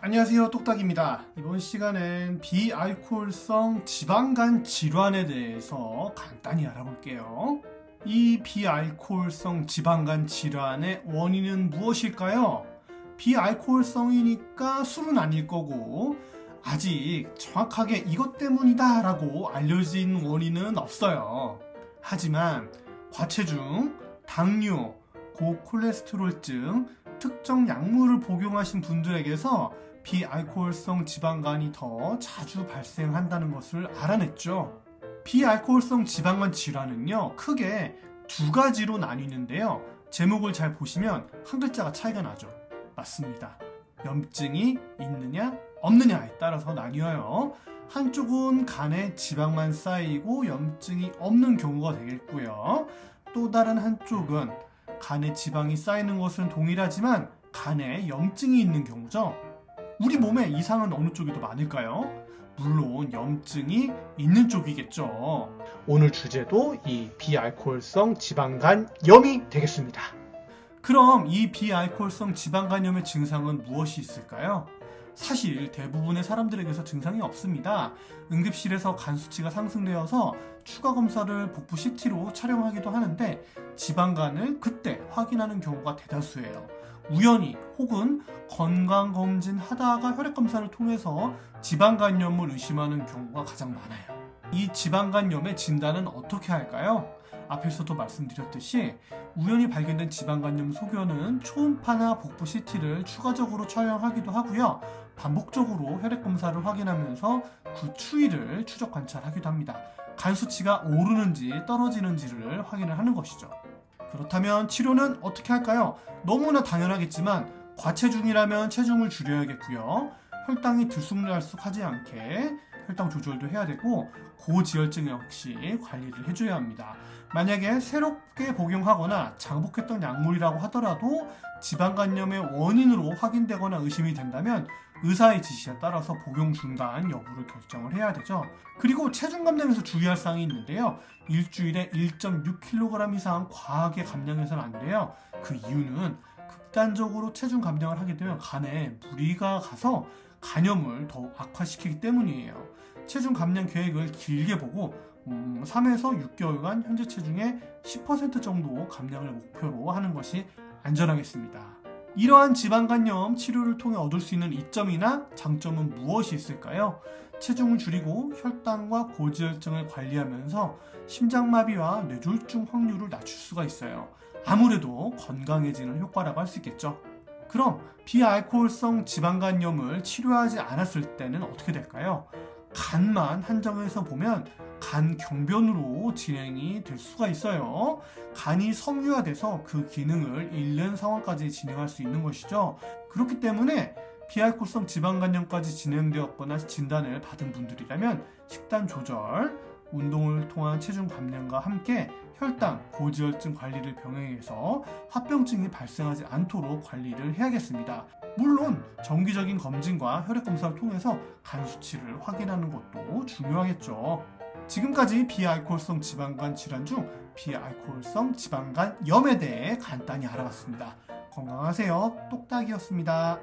안녕하세요, 똑딱입니다. 이번 시간엔 비알코올성 지방간 질환에 대해서 간단히 알아볼게요. 이 비알코올성 지방간 질환의 원인은 무엇일까요? 비알코올성이니까 술은 아닐 거고 아직 정확하게 이것 때문이다 라고 알려진 원인은 없어요. 하지만 과체중, 당뇨, 고콜레스테롤증, 특정 약물을 복용하신 분들에게서 비알코올성 지방간이 더 자주 발생한다는 것을 알아냈죠. 비알코올성 지방간 질환은요, 크게 두 가지로 나뉘는데요. 제목을 잘 보시면 한 글자가 차이가 나죠. 맞습니다. 염증이 있느냐 없느냐에 따라서 나뉘어요. 한쪽은 간에 지방만 쌓이고 염증이 없는 경우가 되겠고요. 또 다른 한쪽은 간에 지방이 쌓이는 것은 동일하지만 간에 염증이 있는 경우죠. 우리 몸에 이상은 어느 쪽이 더 많을까요? 물론 염증이 있는 쪽이겠죠. 오늘 주제도 이 비알코올성 지방간염이 되겠습니다. 그럼 이 비알코올성 지방간염의 증상은 무엇이 있을까요? 사실 대부분의 사람들에게서 증상이 없습니다. 응급실에서 간 수치가 상승되어서 추가 검사를 복부 CT로 촬영하기도 하는데 지방간을 그때 확인하는 경우가 대다수예요. 우연히 혹은 건강검진 하다가 혈액검사를 통해서 지방간염을 의심하는 경우가 가장 많아요. 이 지방간염의 진단은 어떻게 할까요? 앞에서도 말씀드렸듯이 우연히 발견된 지방간염 소견은 초음파나 복부 CT를 추가적으로 촬영하기도 하고요. 반복적으로 혈액검사를 확인하면서 그 추이를 추적 관찰하기도 합니다. 간 수치가 오르는지 떨어지는지를 확인을 하는 것이죠. 그렇다면 치료는 어떻게 할까요? 너무나 당연하겠지만 과체중이라면 체중을 줄여야겠고요. 혈당이 들쑥날쑥하지 않게 혈당 조절도 해야 되고 고지혈증 역시 관리를 해줘야 합니다. 만약에 새롭게 복용하거나 장복했던 약물이라고 하더라도 지방간염의 원인으로 확인되거나 의심이 된다면 의사의 지시에 따라서 복용 중단 여부를 결정을 해야 되죠. 그리고 체중 감량에서 주의할 사항이 있는데요. 일주일에 1.6kg 이상 과하게 감량해서는 안 돼요. 그 이유는 극단적으로 체중 감량을 하게 되면 간에 무리가 가서 간염을 더욱 악화시키기 때문이에요. 체중 감량 계획을 길게 보고 3에서 6개월간 현재 체중의 10% 정도 감량을 목표로 하는 것이 안전하겠습니다. 이러한 지방간염 치료를 통해 얻을 수 있는 이점이나 장점은 무엇이 있을까요? 체중을 줄이고 혈당과 고지혈증을 관리하면서 심장마비와 뇌졸중 확률을 낮출 수가 있어요. 아무래도 건강해지는 효과라고 할 수 있겠죠. 그럼 비알코올성 지방간염을 치료하지 않았을 때는 어떻게 될까요? 간만 한정해서 보면 간 경변으로 진행이 될 수가 있어요. 간이 섬유화돼서 그 기능을 잃는 상황까지 진행할 수 있는 것이죠. 그렇기 때문에 비알코올성 지방간염까지 진행되었거나 진단을 받은 분들이라면 식단 조절, 운동을 통한 체중 감량과 함께 혈당, 고지혈증 관리를 병행해서 합병증이 발생하지 않도록 관리를 해야겠습니다. 물론 정기적인 검진과 혈액검사를 통해서 간 수치를 확인하는 것도 중요하겠죠. 지금까지 비알코올성 지방간 질환 중 비알코올성 지방간염에 대해 간단히 알아봤습니다. 건강하세요. 똑딱이었습니다.